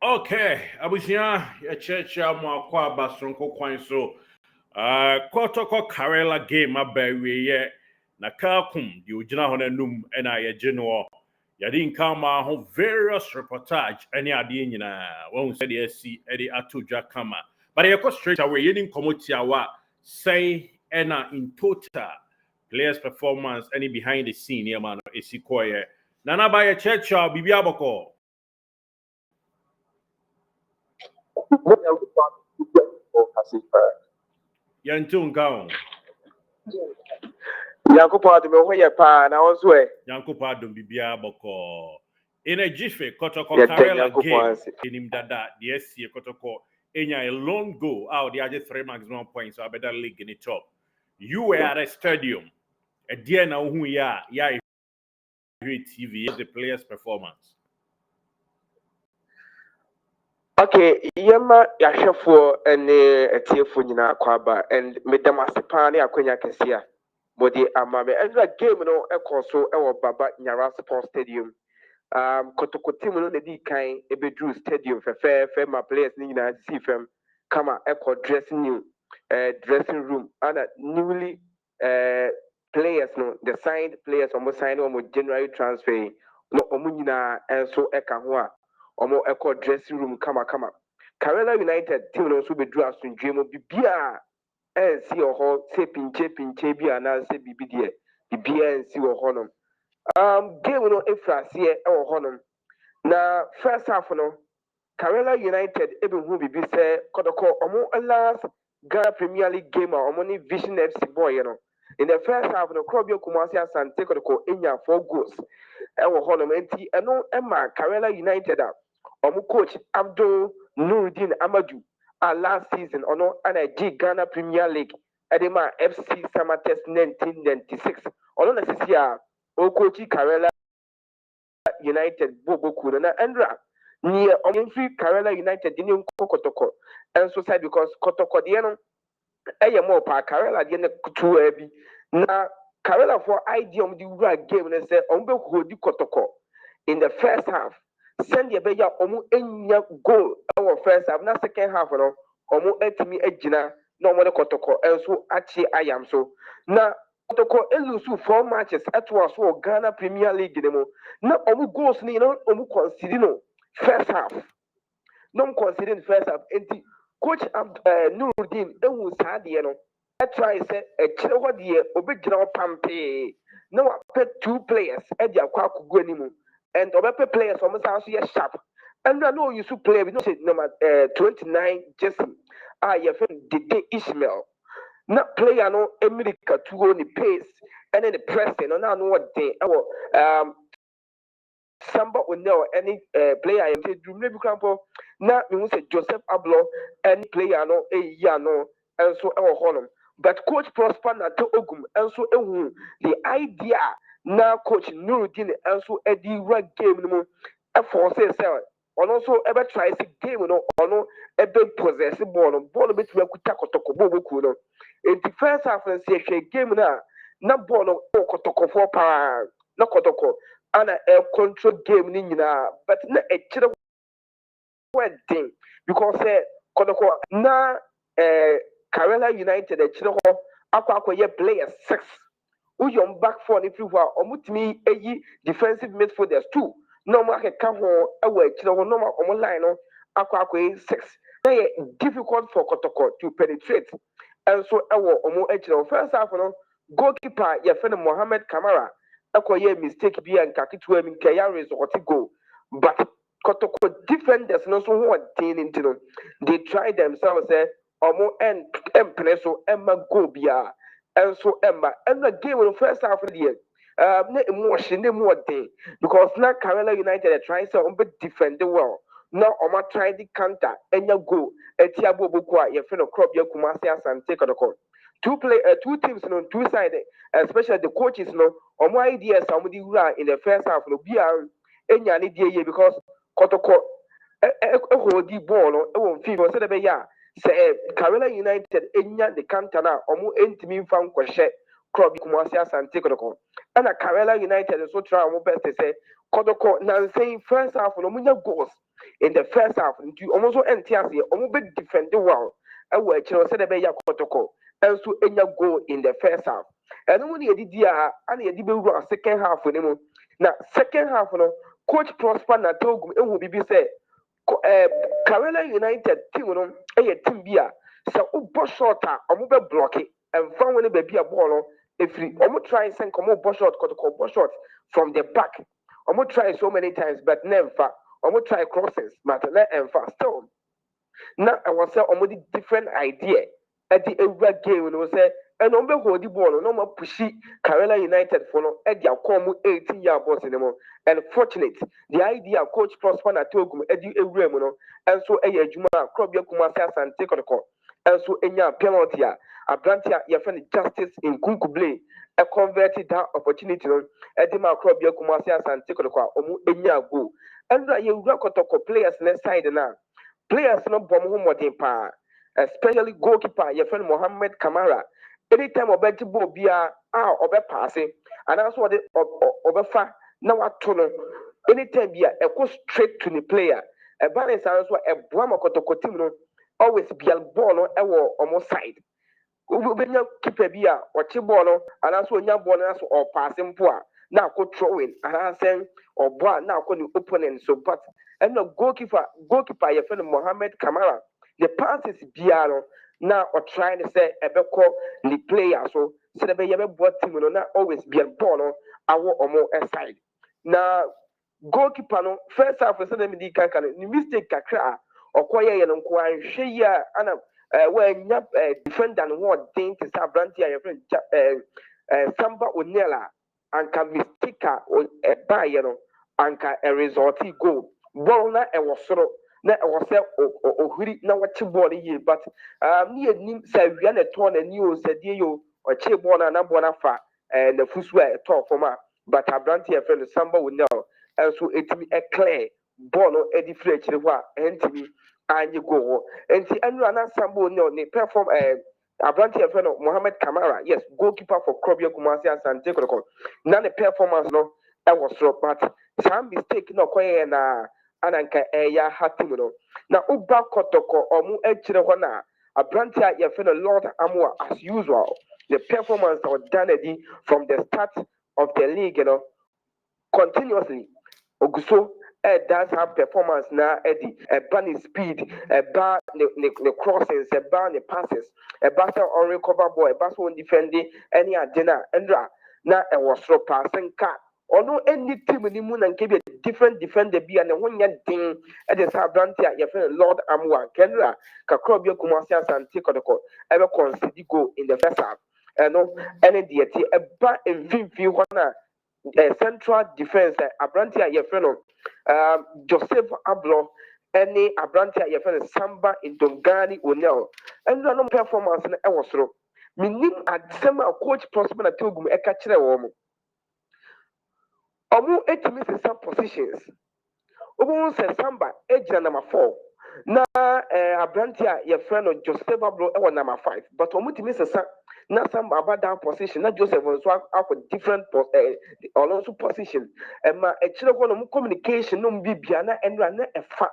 Okay, abusia ya church mo akwa basonko kwan so. Kotoko Karela game abawie ye na kakum di ogina ho nanum na ye gino. Yadi nkama ho various reportage any ade nyina. Won said ye see ede atodwa kama. But ye go straight away ye nin komotiawa say na in total players performance any behind the scene here man esikoye. Nana ba ye church bibi aboko. Yantung Gown. Yankopɔn adom ho yɛ paa na wɔn nso ɛ. Yankopɔn adom bibia bɔkɔ. In a jiffy, Kotoko Karela game. In dada the SC Kotoko. Enya a long goal out the other 3 maximum points. So I better league in the top. You were at a stadium. A dear now who ya TV the players' performance. Okay, yɛma yɛahwɛfoɔ ne atiefoɔ nyinaa kɔ aba and medam ase paa ne akwanya kɛse a wɔde ama me ɛnna game no ɛkɔ so ɛwɔ Baba Nyara Sports Stadium. Kotoko team no na di kan ebeduru stadium fɛfɛɛfɛ ma players ne nyinaa si fam kama ɛkɔ dressing room ana newly players no the signed players wɔn sign wɔn January transfer yi na wɔn nyinaa nso ɛka ho a wɔn ɛkɔ dressing room kamakama. Karela United team no nso beduru asundue mu bibia ɛnsi wɔ hɔ sɛ pinche bi anaasɛ bibi deɛ bibia ɛnsi wɔ hɔ nom. Game no efra aseɛ ɛwɔ hɔ nom na first half no Karela United ebehu bibi sɛ kɔdɔkɔ wɔn last Ghana Premier League game a wɔn ne Vision FC boy no. In the first half, no Krobio Kumasi Asante Kodoko Inya 4 goals. Ewo hono enti eno Emma Karela United omu coach Abdul Nuruddin Amadou last season ono ana G Ghana Premier League edema FC Samates 1996. Ono na sisi a o coach Karela United boboku na Andra ni omu Karela United dini Kotoko enso side because Kotoko de no ɛyɛ more pa Karela de ne kutu bi na Karela for idea of the wura game na say on be hodi Kotoko in the first half send the beya omu enya goal our first half na second half no omu etimi agina na omu de Kotoko enso achi ayam so na Kotoko elusu 4 matches atwa so Ghana Premier League ne na omu goals ni no omu consider no first half no consider first half enti Coach Nuruddin ehu saa deɛ no try sɛ ɛkyerɛ hɔ deɛ obɛgyina hɔ pampee na wapɛ 2 players de akɔ akɔgu anim and ɔbɛpɛ players wɔn san so yɛ sharp ɛnna na ɔyi player bi no sɛ number 29 jersey a yɛfɛ no Dede Ishmael na player no emirika tuo ne pace ɛne ne pressing no na ano ɔden ɛwɔ Samba Onel any player I say Dream Nebu Campo na me say Joseph Ablo any player no ya no and so our honor. But coach Prosper na to Ogum and so the idea na coach Nuruddin and so Eddie Rag game no for say on also ever try to game no ono ebe possess ball bit we kuta kotoko boku no in the first half and say game na ball no kotoko for pa na kotoko ana control game ni nyinaa but na ɛkyerɛ wedding because kɔdɔkɔ na Karela United ɛkyerɛ hɔ akɔ players 6 woyɔm back 4 ne firi hɔ a ɔmotumi ɛyi defensive midfielders 2 na ɔmo akeka ho ɛwɔ ɛkyerɛ hɔ na ɔmo line no akɔ 6 na yɛ difficult for kɔtɔkɔ to penetrate ɛnso ɛwɔ ɔmo ɛkyerɛ hɔ first half no goalkeeper yɛfɛ no Mohammed Kamara a mistake be and Kakituem in Kayaris or go. But Kotoko defenders no so what into they try themselves more and Empreso Emma Gobia and so Emma and the game in the first half of the year. More day because now Karela United are trying to defend the world. Now Oma try the counter and you go Etiabo Bukwa, your friend of crop your Kumasias and take a call. Two teams on 2 sides, especially the coaches my ideas somebody in the first half no BR enya ne die because Kotoko hold the ball no e won fi so be ya say Karela United enya the counter na entimi fa nkɔhye club Kumasi Asante Kotoko and Karela United so try best say Kotoko na say first half no munya goals in the first half. Almost NTS, almost defend the well. I will actually say the Bay Kotoko, and so any goal in the first half. And only a DDR and a DB second half with him. Now, second half, Coach Prosper na Ogum, it will be said. Carolina United team no team bi a sɛ wobɔ short a ɔmo bɛ block ɛmfa wɔn baabi a bɔɔl no efiri ɔmo try sɛ nka ɔmo bɔ short kɔtɔkɔ bɔ short from the back ɔmo try so many times but na ɛmfa ɔmo try crosses but na ɛmfa still na ɛwɔ sɛ ɔmo de different idea ɛde ewura game no sɛ ɛna ɔmo bɛ hold the ball no na ɔmo pushi Carolina United for no ɛde akɔ ɔmo 18-yard box ne mu and fortunate the idea Coach Prosper na Ogum ɛde ewura mu no ɛnso ɛyɛ adwuma a Krobia Kumasi Asante kɔtɔkɔ ɛnso enya penalty a aberante a yɛfrɛ no Justice Nkunkuble ɛconverted that opportunity no ɛde ma Krobia Kumasi Asante kɔtɔkɔ a ɔmo enya goal ɛnna yɛwura kɔtɔkɔ players ne side na players no bɔ mo ho mmɔden paa especially goalkeeper yɛfrɛ no Mohammed Kamara anytime ɔbɛgye ball biara a ɔbɛpaase anaasɛ ɔde ɔbɛfa na wato no anytime bi a ɛkɔ straight to the player ɛba ne saa nso a ɛboa ma kɔtɔkɔ team no always bial ball no ɛwɔ ɔmo side wobɛnya keeper bi a ɔkye ball no anaasɛ ɔnya ball no anaasɛ ɔpaase mpo a na akɔ throwing anaasɛ ɔbɔ a na akɔ ne opponent so but ɛna goalkeeper yɛfrɛ no Mohammed Kamara the passes biara no na ɔtry ne sɛ ɛbɛkɔ ne player so sɛ ɛbɛyɛ bɛboa team no na always bial ball no awɔ ɔmo side na goalkeeper no first half sɛ dɛm di kanka no ne mistake kakra a ɔkɔyɛyɛ no nko anhwɛ yi a ana wɔanya defender no wɔden te sɛ aberante a yɛfrɛ Samba O'Neil a anka mistake a ɛbaeɛ no anka ɛresulti goal ball na ɛwɔ soro na ɛwɔ sɛ ɔhuri na wɔkye ball no yie but ne yɛnim sɛ awia na ɛtɔɔ n'ani o sɛ deɛ yɛ o ɔkye ball no a na ball no afa n'afusu a ɛtɔɔ fam a but aberante a yɛfrɛ no Samba O'Neil ɛnso etimi ɛclear ball no ɛde firi akyire hɔ a ɛntimi anye goal hɔ nti ɛnura na Samba O'Neil ne perform aberante a yɛfrɛ no Mohammed Kamara yes goalkeeper for Krobia Kumasi Asante kɔtɔkɔ na ne performance no ɛwɔ soro but saa mistake na ɔkɔyɛ na ananka ɛyɛ ha team no na uba kɔtɔkɔ ɔmo akyire hɔ na aberante a yɛfrɛ no Lord Amoa as usual the performance of Danedi from the start of the league continuously Oguso does have performance na Eddie ban speed ban the crossings ban the passes ban on recover ball ban on defending any agenda endra na was so passing car ono any team ni mu na nke bi different defender bi and ho nya din e dey say brand a your friend Lord Amwa Kendra ka Krobia Kumasi Asante Kodoko ebe concede goal in the first half no any dey ti e ba mfimfin ho na central defense aberante a yɛfrɛ no Joseph Ablo ɛne aberante a yɛfrɛ no Samba Ndongani O'Neil ɛnna no performance no ɛwɔ soro menim asɛm a coach Prosper na Ogum ɛka kyerɛ wɔn ɔmo etimi sesa positions ɔmo sɛ Samba egyina number 4 na aberante a yɛfrɛ no Joseph Ablo ɛwɔ number 5 but ɔmo timi sesa na Samba about that position na Joseph nso akɔ different also position ma ɛkyerɛ hɔ no communication no bibia na ɛnura na ɛfa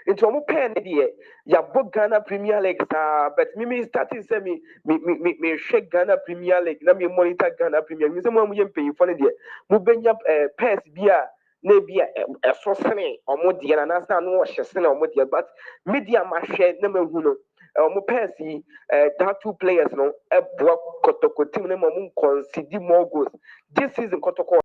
nti ɔmo pɛɛ ne deɛ yɛabɔ Ghana Premier League saa but me starting sɛ me hwɛ Ghana Premier League na me monitor Ghana Premier League sɛ mo a moyɛ mpanyinfoɔ no deɛ mobɛnya pairs bi a na bi a ɛso sene ɔmo deɛ na nasa no wɔhyɛ sene ɔmo deɛ but media mahwɛ na mahu no ɔmo pairs yi that two players no ɛboa kɔtɔkɔ team no ma ɔmo concede more goals this season kɔtɔkɔ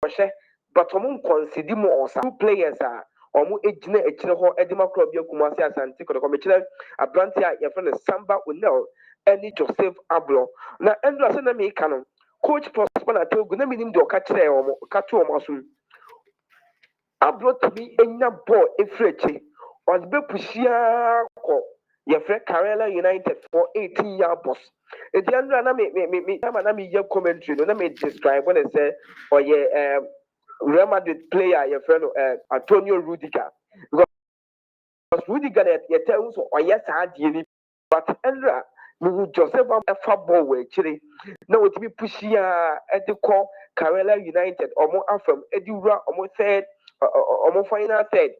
ɔhyɛ but ɔmo concede more ɔsa two players a ɔmo egyina akyire hɔ ɛde ma Krobia Kumasi Asante kɔtɔkɔ mekyerɛ aberante a yɛfrɛ no Samba O'Neil ɛne Joseph Ablo na ɛnura sɛ na meka no coach Prosper na Ogum na menim deɛ ɔka kyerɛ ɔmo ɔka to ɔmo aso Ablo tumi enya ball efiri akyire ɔde bɛpuhyia kɔ yɛfrɛ Carolina United for 18-yard box edi ɛnura na me yɛ commentary no na me describe when I say ɔyɛ Real Madrid player yɛfrɛ no Antonio Rudiger because Rudiger yɛtɛ nso ɔyɛ saa adeɛ ni but ɛnura me Joseph ɛfa ball wɔ akyire na wɔtumi puhyia ɛde kɔ Carolina United ɔmo afam ɛde wura ɔmo third ɔmo final third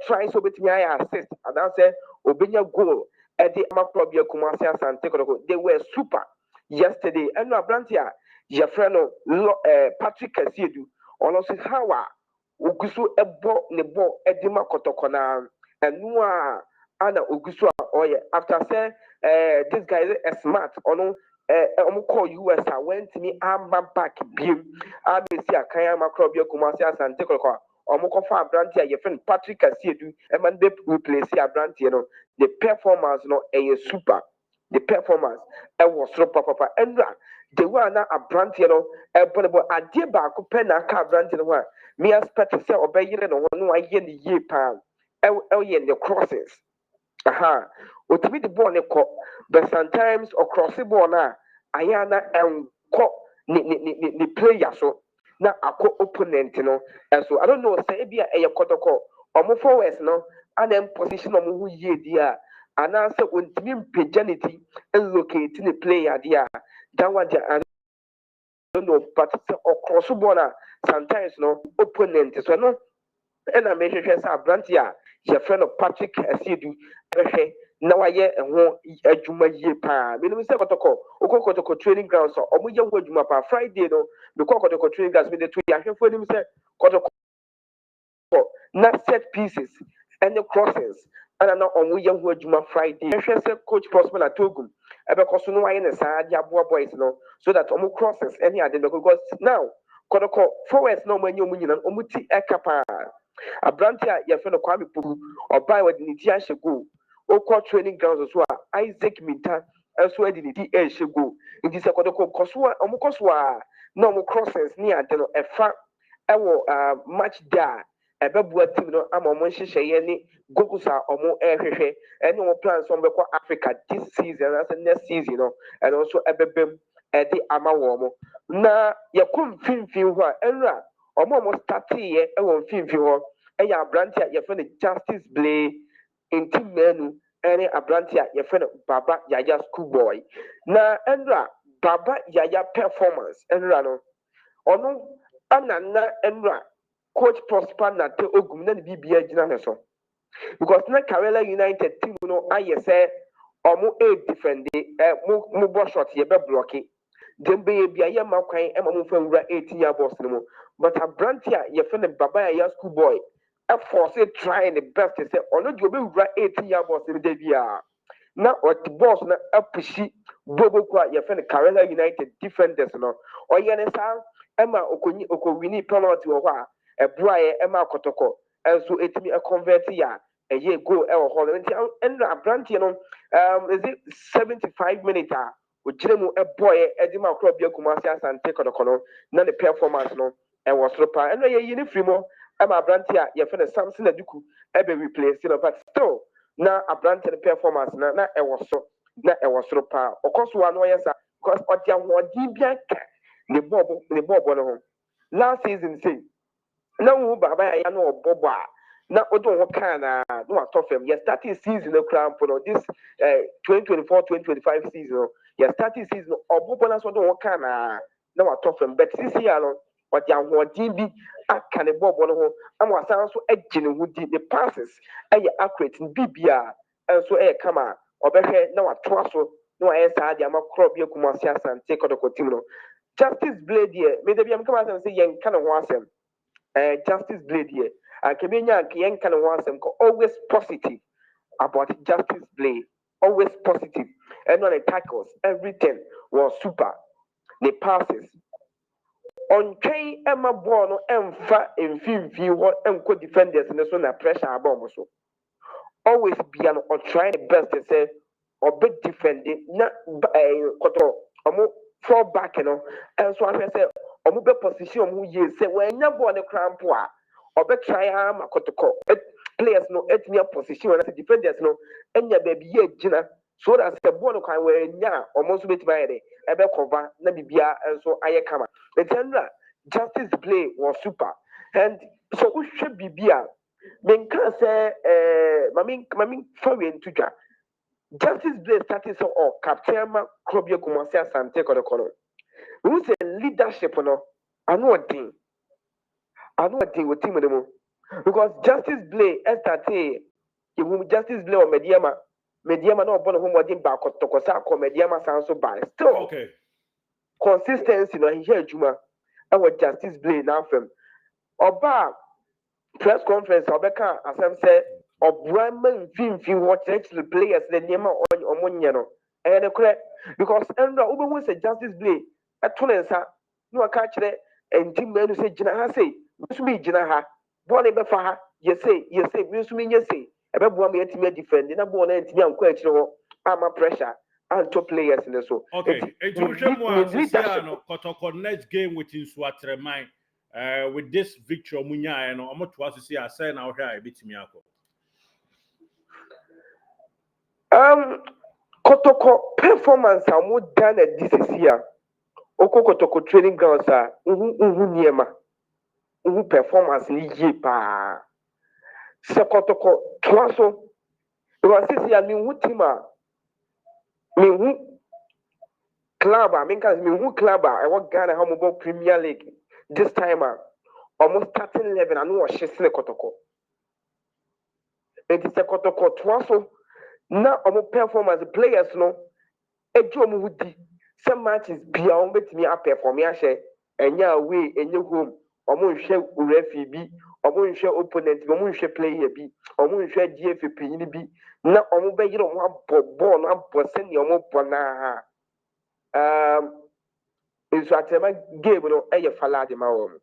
trying so between I assist and I say Obinya goal at the Amakrobia Kumasi and Tekoro. They were super yesterday. And no Abrantia, your friend Patrick Kasiedu, or also Hawa, Ugusu Ebo Nebo Edima Kotokona, and Nua Anna Ugusu. Oh yeah, after say this guy is smart, or no. Call US went to me arm back beam. I may see a Kaya Macrobia Kumasi and Tekoro. Omokofa Abrantia, your friend Patrick Kasiedu, and man, they replace Abrantia, the performance, a super. The performance, was so papa, and the one a Abrantia, but I did back pen a car Abrantia, me expect to say obey you, no one year pound, the crosses. Aha, otumi the ball ne kɔ, but sometimes across the ball na ayana and kɔ ni player so na akɔ opponent no, and so I don't know say ebi a ɛyɛ kɔtɔkɔ ɔmo forwards no ana in position ɔmo ho yie di a anaasɛ ontumi mpagya ne ti locate ne player di a that one I don't know, but across the ball na sometimes no opponent so no. And I mentioned Abranti your friend of Patrick Asiedu, na wayɛ ɛho adwuma yie paa menim sɛ kɔtɔkɔ training grounds a ɔmo yɛ ho adwuma paa Friday no mekɔ kɔtɔkɔ training grounds mede to yɛahwɛfoɔ anim sɛ kɔtɔkɔ na set pieces ɛne crossings ɛna na ɔmo yɛ ho adwuma Friday ɛhwɛ sɛ coach Prosper na Ogum ɛbɛkɔ so no wayɛ ne saa de aboa boys no so that ɔmo crossings ɛne ade no because now kɔtɔkɔ forwards na ɔmo anyɛ ɔmo nyinaa ɔmo ti ɛka paa Abranti a yɛfrɛ no Kwame Pugu ɔbaa wɔde ne ti ahyɛ goal okɔ training grounds so a Isaac Minta nso de ne ti ɛhyɛ goal nti sɛ kɔtɔkɔ kɔ so a ɔmo kɔ so a na ɔmo crossings ne ade no ɛfa ɛwɔ match day a ɛbɛboa team no ama ɔmo nhyehyɛeɛ ne goals a ɔmo ɛrehwehwɛ ɛne ɔmo plans ɔmo bɛkɔ Africa this season anaasɛ next season no ɛno nso ɛbɛbɛm ɛde ama wɔn na yɛkɔ mfimfini hɔ a ɛnura ɔmo starteeɛ ɛwɔ mfimfini hɔ ɛyɛ Abranti a yɛfrɛ no Justice Blay nti mmienu ɛne Abranti a yɛfrɛ no Baba Yaya Schoolboy na ɛnura Baba Yaya performance ɛnura no ɔno anana ɛnura coach Prosper na te Ogum na ne bibia gyina ne so because na Karela United team no ayɛ sɛ ɔmo defend mo bɔ shot yɛbɛ blɔke Dembe bi ayɛ ma kwan ɛma mo fa wura 18-year boss no mu but Abranti a yɛfrɛ no Baba Yaya Schoolboy force trying the best to say ɔno deɛ ɔbɛwura 18-year boss no da bia na ɔte boss na apushi boboko a yɛfrɛ no Karela United defenders no ɔyɛ ne saa ɛma okɔwini penalty wɔ hɔ a ɛboaeɛ ɛma akɔtɔkɔ ɛnso ɛtumi ɛconvert a ɛyɛ goal ɛwɔ hɔ no nti ɛnna Abranti no is it 75 minutes a ogyina mu ɛbɔeɛ ɛde ma akɔrɔ bia Kumasi Asante kɔtɔkɔ no na ne performance no ɛwɔ soro paa ɛnna yɛyi ne firi mu ɛma Abranti a yɛfrɛ no Samson Aduku ɛbɛ replace no but still na Abranti no performance na ɛwɔ soro paa ɔkɔ so a na ɔyɛ sa because ɔde ahoɔden bi aka ne bɔɔbɔ no ho last season say na wo Baba Yaya no ɔbɔbɔ a na ɔde ho kan na watɔ fam yɛ starting season no kora mpo no this 2024-2025 season no yɛ starting season no ɔbɔbɔ na so ɔde ho kan na watɔ fam but this year no ɔde ahoɔden bi aka ne bɔɔbɔ no ho ama wasan nso agye ne ho di ne passes ɛyɛ accurate ne bibia nso ɛyɛ kama ɔbɛhwɛ na watoa so na wayɛ saa de ama korɔ bi Kumasi Asante kɔtɔkɔ team no Justice Blade deɛ mede bia mekama asɛm sɛ yɛnka ne ho asɛm Justice Blade deɛ ankemenya yɛnka ne ho asɛm ka always positive about Justice Blade always positive and on the tackles everything was super the passes ɔntwɛn ɛma bɔɔl no ɛmfa mfimfini hɔ ɛnkɔ defenders ne so na pressure aba ɔmo so always bia no ɔtry the best sɛ ɔbɛ defend na kɔtɔ ɔmo fall back no ɛnso ahwɛ sɛ ɔmo bɛ position ɔmo yie sɛ wɔanya bɔɔl ne kora mpo a ɔbɛ try ama kɔtɔkɔ players no ɛtumi position wɔn na defenders no ɛnya baabi yɛ gyina so that sɛ bɔɔl no kwan wɔanya a ɔmo nso bɛtumi ayɛ dɛ ɛbɛ cover na bibia nso ayɛ kama nti Justice Blay was super and so wohwɛ bibi a menka sɛ mami fa wei nto dwa Justice Blay starting sɛ captain ma Krobia Kumasi Asante kɔdɔkɔ no wohu sɛ leadership no ano ɔden wɔ team no mu because justice blay estate you justice blay or mediama no born home wording back to cosa mediama sound so by still Okay. consistency no here juma our justice blay now from oba press conference obeka asem say obua man finfin what actually players the niema on omonye no the correct because and obo say justice blay atonensa no aka kire enti manu say gina ha say so be gina ha bọ́ọ̀lù bẹ́ẹ̀ fa ha yẹsẹ̀ bí nsúmi yẹsẹ̀ ẹ̀bẹ̀ bu àmì ẹ̀tìmí defend na bọ́ọ̀lù náà ẹ̀tìmí ànkọ́ ẹ̀kyerẹ́ hɔ ama pressure anto players ní so. Okay, eti wohwɛ mu a sisi no kɔtɔkɔ next game with Nsoatreman with this victory ɔmo nyaayɛ no ɔmo to asisi asɛn na ɔhwɛ a ebitumi akɔ. Kɔtɔkɔ performance a ɔmo dan na di sisi a okɔ kɔtɔkɔ training grounds a nhu nneɛma nhu performance ni yie paa sɛ kɔtɔkɔ toa so because sisi a minhu team a minhu club a minhu club a ɛwɔ Ghana ha ɔmo bɔ Premier League this time a ɔmo starting 11 ano ɔhyɛ sene kɔtɔkɔ nti sɛ kɔtɔkɔ toa so na ɔmo performance players no egye ɔmo ho di sɛ matches bia ɔmo betumi apɛfɔm ahyɛ ɛnyɛ away ɛnyɛ home ɔmo nhwɛ referee bi ɔmo nhwɛ opponent bi ɔmo nhwɛ player bi ɔmo nhwɛ DFA panyin bi na ɔmo bɛyere ɔmo abɔ bɔɔl no abɔ sɛnea ɔmo bɔ naa Nsoatreman game no ɛyɛ fala de ma wɔn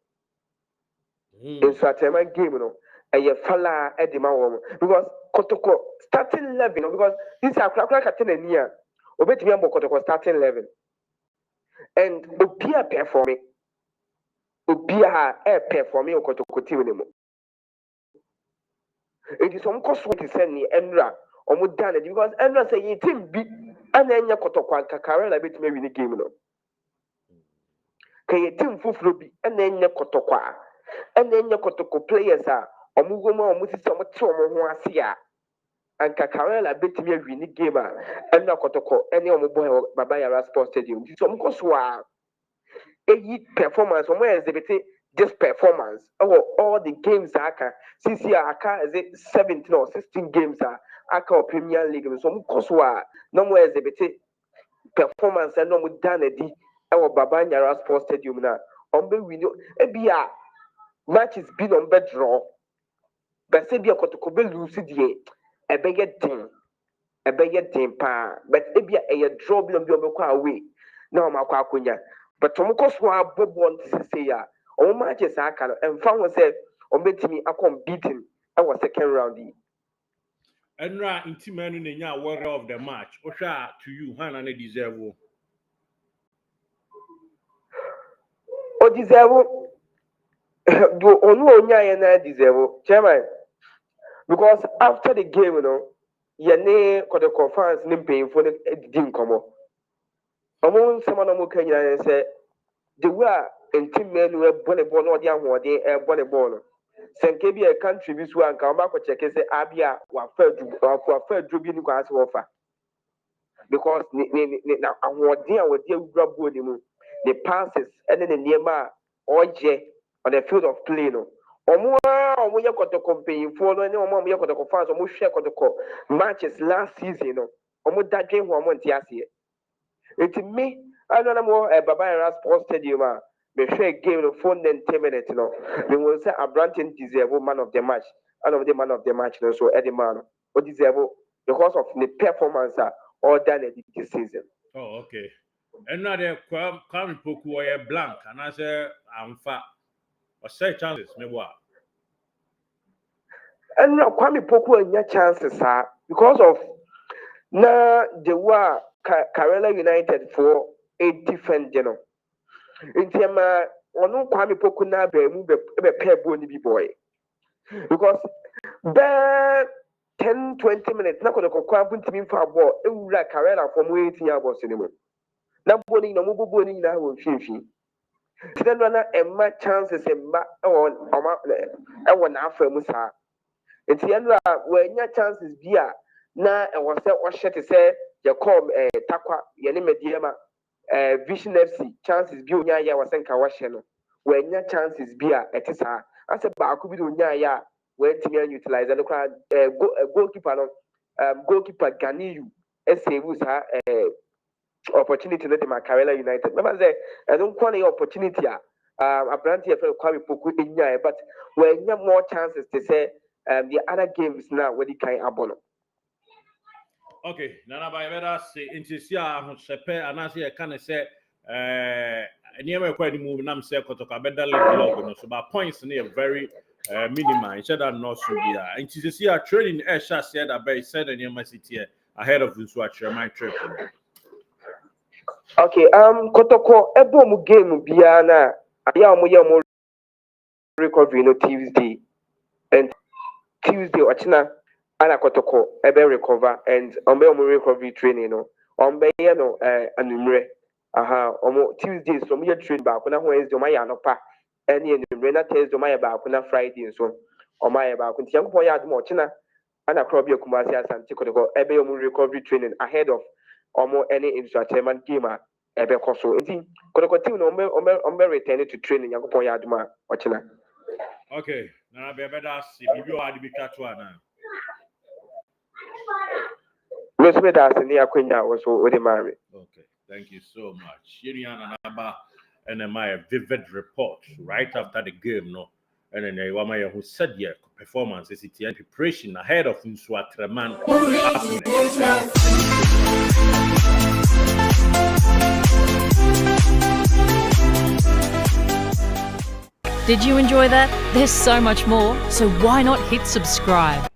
Nsoatreman game no ɛyɛ fala ɛde ma wɔn because kɔtɔkɔ starting 11 no because this akora kata n'ani a obetumi abɔ kɔtɔkɔ starting 11 and obi a performing obi a performing kɔtɔkɔ team ne mu eti sɛ ɔmo kɔ so te sɛ ne ɛnura ɔmo dan n'adi because ɛnura sɛ yɛ team bi ɛna ɛnyɛ kɔtɔkɔ ankakara na betumi awi ne game no kɛyɛ team foforɔ bi ɛna ɛnyɛ kɔtɔkɔ a ɛna ɛnyɛ kɔtɔkɔ players a ɔmo wɔ mu a ɔmo sisi ɔmo te ɔmo ho ase a ankakara na betumi awi ne game a ɛnura kɔtɔkɔ ɛne ɔmo bɔ ɛwɔ Baba Yara Sports Stadium nti sɛ ɔmo kɔ so a eyi performance ɔmo yɛ exhibit this performance all the games aka sisi aka is it 17 or 16 games aka Premier League so ɔmo kɔ so a na ɔmo exhibit performance na ɔmo dan adi ɛwɔ Baba Yara Sports Stadium na ɔmo bɛ win ebi a matches bi na ɔmo bɛ draw bɛsɛ bi a kɔtɔkɔ bɛ lose deɛ ɛbɛyɛ den paa but ebi a ɛyɛ draw bi na ɔmo bɛ kɔ away na ɔmo akɔ akonya but ɔmo kɔ so a bɔ bɔɔl ti sise ya ɔmo matches aka no ɛnfa ho sɛ ɔmo betumi akɔ unbeaten ɛwɔ second round yi. Ɛnura ntima no na nya warrior of the match ohwɛ a to you hana na deserve wo. O deserve do onu onyaye na deserve chairman because after the game yɛne kɔtɔkɔ fans ne mpanyinfo no didi nkɔmɔ ɔmo nsɛm na ɔmo ka nyinaa sɛ the way a ntim mmienu ɛbɔ ne bɔɔl na ɔde ahoɔden ɛbɔ ne bɔɔl no sɛ nke bi yɛ country bi so a nka ɔmo akɔ kyɛkɛ sɛ abia wafa aduro bi ne kwan ase wɔfa because na ahoɔden a wɔde awura bɔɔl ne mu ne passes ɛne ne nneɛma a ɔgyɛ on the field of play no ɔmo yɛ kɔtɔkɔ mpanyinfoɔ no ne ɔmo yɛ kɔtɔkɔ fans ɔmo hwɛ kɔtɔkɔ matches last season no ɔmo dadwen ho ɔmo nte aseɛ eti me ɛna na mo Baba Yara Sports Stadium a mehwɛ game no for 90 minutes no me wɔn sɛ aberante deserve man of the match and of the man of the match no so ɛde man no o deserve because of the performance a ɔda na this season. Oh, okay. Ɛnura de Kwame Poku ɔyɛ blank anaasɛ amfa ɔsɛ chances me boa. Ɛnura Kwame Poku anya chances because of na the way Karela United for a defend no nti ma ɔno Kwame Poku na ba mu be pɛ bɔ ni bi boy because bɛɛ 10-20 minutes na kɔtɔkɔ abu ntimi mfa bɔ ewura Karela for mu 18 abɔ so ne mu na bɔ ni na mo bɔ ni na wɔ mfimfini tena no na ɛma chances mba ɛwɔ na afa mu saa nti ɛnura wɔanya chances bi a na ɛwɔ sɛ ɔhyɛ te sɛ yɛkɔɔ takwa yɛne mediama Vision FC chances bi onya ya wɔ sɛ nka wɔhyɛ no wɔanya chances bi a ɛte saa asɛ baako bi de onya ya when to utilize and goalkeeper goalkeeper Ganiyu save opportunity that my Karela United. Remember say I don't want any opportunity a brand here for Kwame Poku in but when you have more chances to say the other games now where you can abono. Okay, Nana by better say Intisia Sepe and as I can say near quite move nam say Kotoka better log so but points near very minimal. Instead of not so be Intisia training Esha said about said in your city ahead of Nsoatreman trip. Okay, Kotoko ebo game biana aya mo recovery no Tuesday and Tuesday ochina ana Kotoko ebe recover and omo recovery training no ombe no anumre omo Tuesday so mo train ba ko na Wednesday omo ya no pa ene anumre na Thursday omo ya ba ko na Friday so omo ya ba ko nti yankopon ya adom ochina ana crowd be Kumasi Asante Kotoko ebe omo recovery training ahead of omo any Nsoatreman game ebe koso nti Kotoko team no ombe return to training yankopon ya adom ochina. Okay, now be better see you are the big now. Okay, thank you so much. Yiriana Naba and my vivid report right after the game, no. And then Wamaya who said yeah, performance is it preparation ahead of Nsoatreman. Did you enjoy that? There's so much more, so why not hit subscribe?